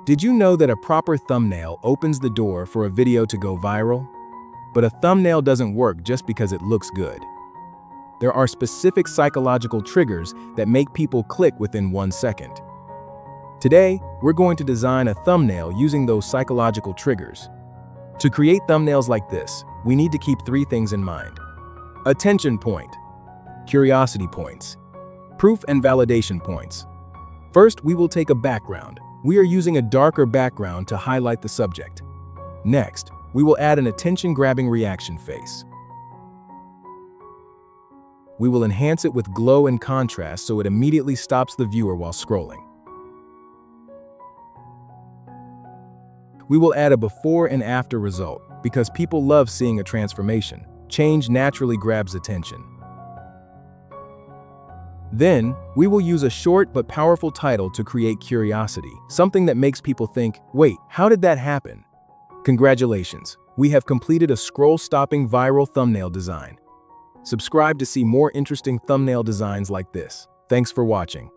Did you know that a proper thumbnail opens the door for a video to go viral? But a thumbnail doesn't work just because it looks good. There are specific psychological triggers that make people click within 1 second. Today, we're going to design a thumbnail using those psychological triggers. To create thumbnails like this, we need to keep 3 things in mind: attention point, curiosity points, proof and validation points. First, we will take a background. We are using a darker background to highlight the subject. Next, we will add an attention-grabbing reaction face. We will enhance it with glow and contrast so it immediately stops the viewer while scrolling. We will add a before and after result because people love seeing a transformation. Change naturally grabs attention. Then, we will use a short but powerful title to create curiosity, something that makes people think, wait, how did that happen? Congratulations, we have completed a scroll-stopping viral thumbnail design. Subscribe to see more interesting thumbnail designs like this. Thanks for watching.